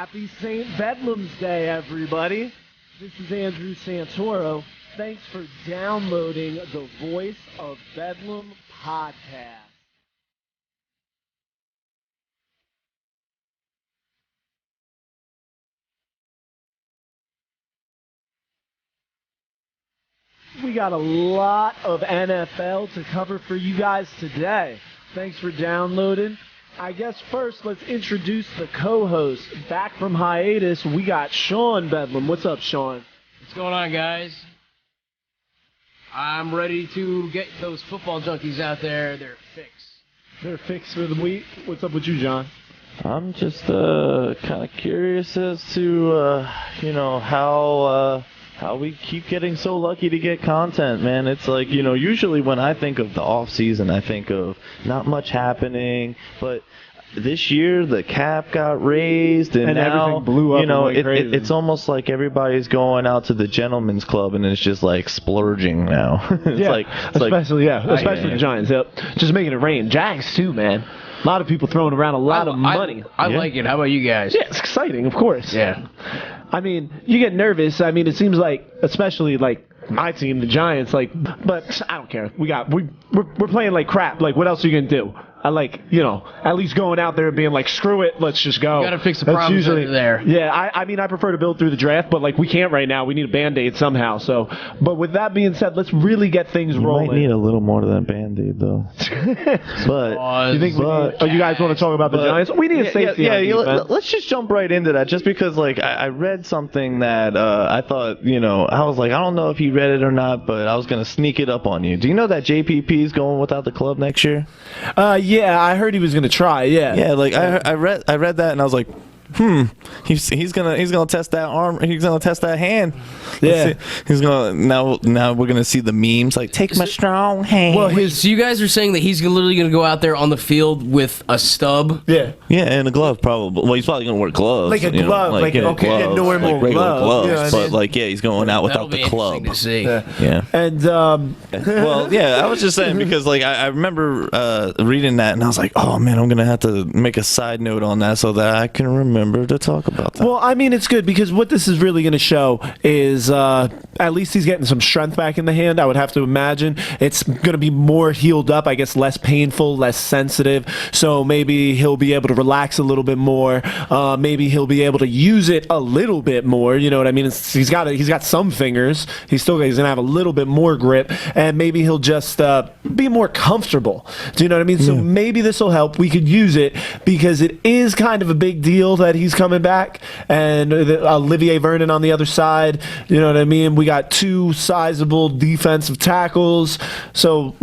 Happy St. Bedlam's Day, everybody. This is Andrew Santoro. Thanks for downloading the Voice of Bedlam podcast. We got a lot of NFL to cover for you guys today. Thanks for downloading. I guess first, let's introduce the co-host. Back from hiatus, we got Sean Bedlam. What's up, Sean? What's going on, guys? I'm ready to get those football junkies out there. They're fixed. They're fixed for the week. What's up with you, John? I'm just kind of curious as to how we keep getting so lucky to get content, man. It's like, usually when I think of the off season, I think of not much happening, but this year the cap got raised and now everything blew up. It's almost like everybody's going out to the gentleman's club and it's just like splurging now. Especially the Giants. Yep. Just making it rain. Jags too, man. A lot of people throwing around a lot of money. I like it. How about you guys? Yeah, it's exciting, of course. Yeah. I mean, you get nervous. I mean, it seems like, especially like my team, the Giants, but I don't care. We're playing like crap. Like, what else are you gonna do? I at least going out there and being like, screw it, let's just go. You got to fix the problems there. Yeah, I mean, I prefer to build through the draft, but we can't right now. We need a Band-Aid somehow. So, but with that being said, let's really get things rolling. You might need a little more than a Band-Aid, though. But you think you guys want to talk about the Giants? We need a safety. Let's just jump right into that. Just because I read something that I thought I was like, I don't know if you read it or not, but I was gonna sneak it up on you. Do you know that JPP is going without the club next year? Yeah, I heard he was gonna try. Yeah. Yeah, I read that and I was like, he's gonna test that arm. He's gonna test that hand. Yeah. He's gonna now we're gonna see the memes like, take my strong hand. Well, so you guys are saying that he's literally gonna go out there on the field with a stub? Yeah. Yeah, and a glove probably. Well, he's probably gonna wear gloves. Like a glove, normal regular gloves. But he's going out without the club. To see. Yeah. And well, yeah, I was just saying because I remember reading that and I was like, oh man, I'm gonna have to make a side note on that so that I can remember to talk about that. Well, I mean, it's good because what this is really going to show is at least he's getting some strength back in the hand. I would have to imagine it's going to be more healed up, I guess, less painful, less sensitive. So maybe he'll be able to relax a little bit more. Maybe he'll be able to use it a little bit more. You know what I mean? He's got some fingers. He's going to have a little bit more grip, and maybe he'll just be more comfortable. Do you know what I mean? So maybe this will help. We could use it because it is kind of a big deal that he's coming back, and Olivier Vernon on the other side. You know what I mean? We got two sizable defensive tackles, so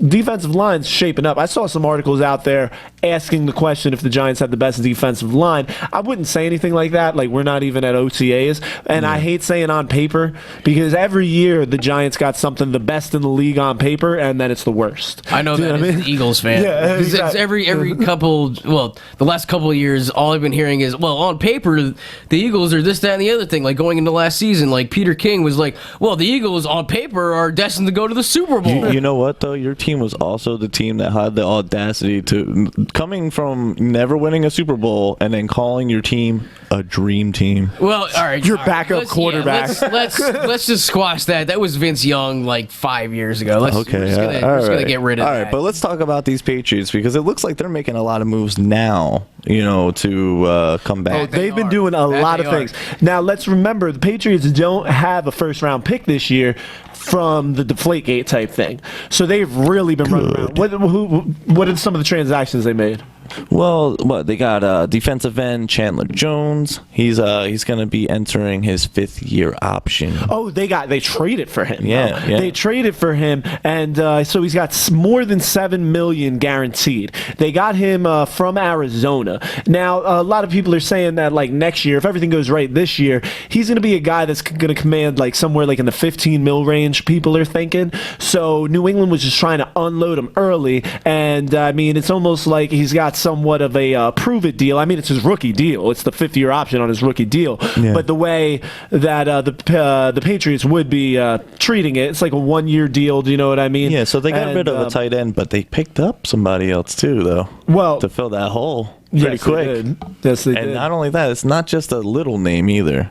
defensive line's shaping up. I saw some articles out there asking the question if the Giants have the best defensive line. I wouldn't say anything like that. We're not even at OTAs, and I hate saying on paper because every year the Giants got something the best in the league on paper, and then it's the worst. I know that as an Eagles fan. Yeah, exactly. It's every couple. Well, the last couple of years, all I've been hearing is, well, on paper, the Eagles are this, that, and the other thing. Going into last season, Peter King was like, well, the Eagles on paper are destined to go to the Super Bowl. You know what, though? Your team was also the team that had the audacity to, coming from never winning a Super Bowl and then calling your team a dream team. Well, all right. Your backup quarterback. Let's just squash that. That was Vince Young 5 years ago. We're just going to get rid of that. All right, but let's talk about these Patriots because it looks like they're making a lot of moves now, to come back. Oh, they've been doing a lot of things. Now, let's remember, the Patriots don't have a first-round pick this year from the Deflategate type thing. So they've really been running around. What are some of the transactions they made? Well, they got defensive end Chandler Jones. He's going to be entering his 5th year option. Oh, they traded for him. Yeah. They traded for him, and so he's got more than $7 million guaranteed. They got him from Arizona. Now, a lot of people are saying that next year, if everything goes right this year, he's going to be a guy that's going to command somewhere in the 15 mil range. People are thinking. So New England was just trying to unload him early, and I mean, it's almost like he's got somewhat of a prove-it deal. I mean, it's his rookie deal. It's the 5th-year option on his rookie deal. Yeah. But the way that the Patriots would be treating it, it's like a 1-year deal. Do you know what I mean? Yeah, so they got rid of a tight end, but they picked up somebody else too, though. Well, to fill that hole. pretty Yes, they quick. did. Yes, they And did. not only that, it's not just a little name either.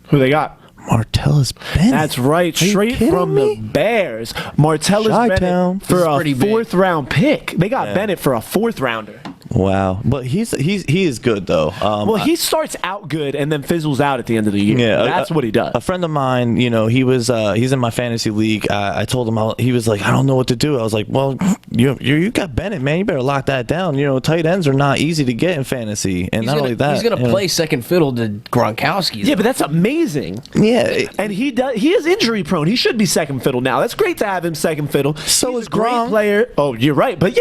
Who they got? Martellus Bennett. That's right, Are you straight kidding from me? the Bears. Martellus Chi-town. Bennett for This is a pretty big. 4th round pick. They got Yeah. Bennett for a 4th rounder. Wow, but he is good though. Well, he starts out good and then fizzles out at the end of the year. Yeah, That's what he does. A friend of mine, he's in my fantasy league. I told him he was like, I don't know what to do. I was like, well, you got Bennett, man. You better lock that down. Tight ends are not easy to get in fantasy, and not only that, he's gonna play second fiddle to Gronkowski. Yeah, but that's amazing. Yeah, And he is injury prone. He should be second fiddle now. That's great to have him second fiddle. So He's is a great Gronk. player. Oh, you're right. But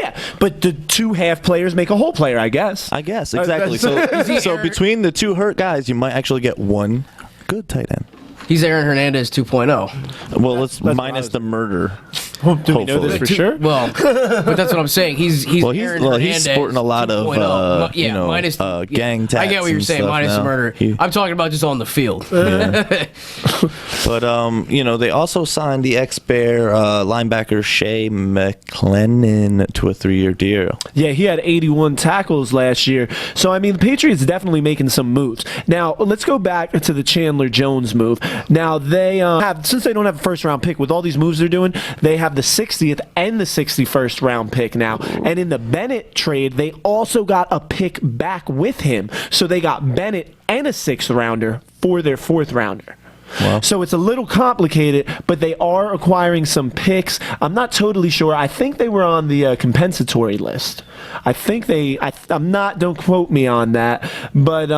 the 2 half players make a whole player, I guess. exactly. So between the 2 hurt guys, you might actually get 1 good tight end. He's Aaron Hernandez 2.0. Well, let's what I minus was- the murder. Do we know this Hopefully. for sure? Well, but that's what I'm saying. He's Aaron Hernandez. he's sporting a lot of 2.0. Minus gang I tats get what you're and saying. stuff Minus the now. murder. I'm talking about just on the field. But they also signed the ex-Bear linebacker Shea McClellan to a 3-year deal. Yeah, he had 81 tackles last year. So, I mean, the Patriots definitely making some moves. Now, let's go back to the Chandler Jones move. Now, they since they don't have a first-round pick, with all these moves they're doing, they have the 60th and the 61st round pick now. And in the Bennett trade, they also got a pick back with him. So they got Bennett and a 6th rounder for their 4th rounder. Wow. So it's a little complicated, but they are acquiring some picks. I'm not totally sure. I think they were on the compensatory list. I think I'm not, don't quote me on that. But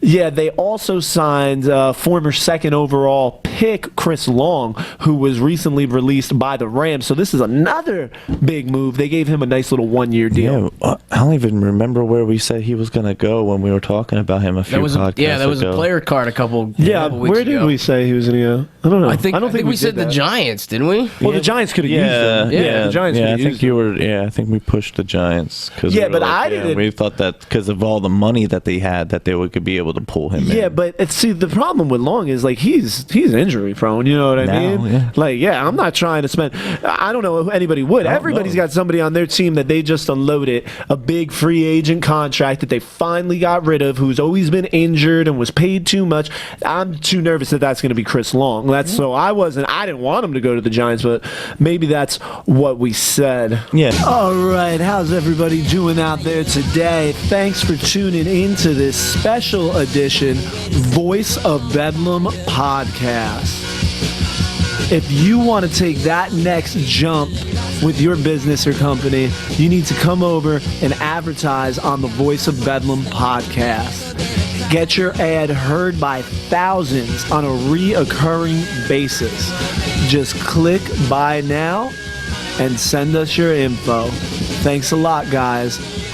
yeah, they also signed former 2nd overall pick Chris Long, who was recently released by the Rams. So this is another big move. They gave him a nice little 1-year deal. Yeah, I don't even remember where we said he was going to go when we were talking about him a few podcasts that was ago. a player card a couple weeks Where did ago. we say he was going to go? I don't know. I think we said did the that. Giants, didn't we? Well, the Giants could have used him. Yeah, the Giants could I have think used you him. were. Yeah, I think we pushed the Giants. Yeah, but I didn't- We thought that because of all the money that they had, that they could be able to pull him in. Yeah, but see, the problem with Long is like he's injury prone. You know what I Now, mean? yeah. Like, yeah, I'm not trying to spend. I don't know if anybody would. Everybody's got somebody on their team that they just unloaded a big free agent contract that they finally got rid of, who's always been injured and was paid too much. I'm too nervous that that's going to be Chris Long. So I didn't want him to go to the Giants, but maybe that's what we said. Yeah. All right, how's everybody doing out there today? Thanks for tuning in to this special edition Voice of Bedlam podcast. If you want to take that next jump with your business or company, you need to come over and advertise on the Voice of Bedlam podcast. Get your ad heard by thousands on a reoccurring basis. Just click buy now and send us your info. Thanks a lot, guys.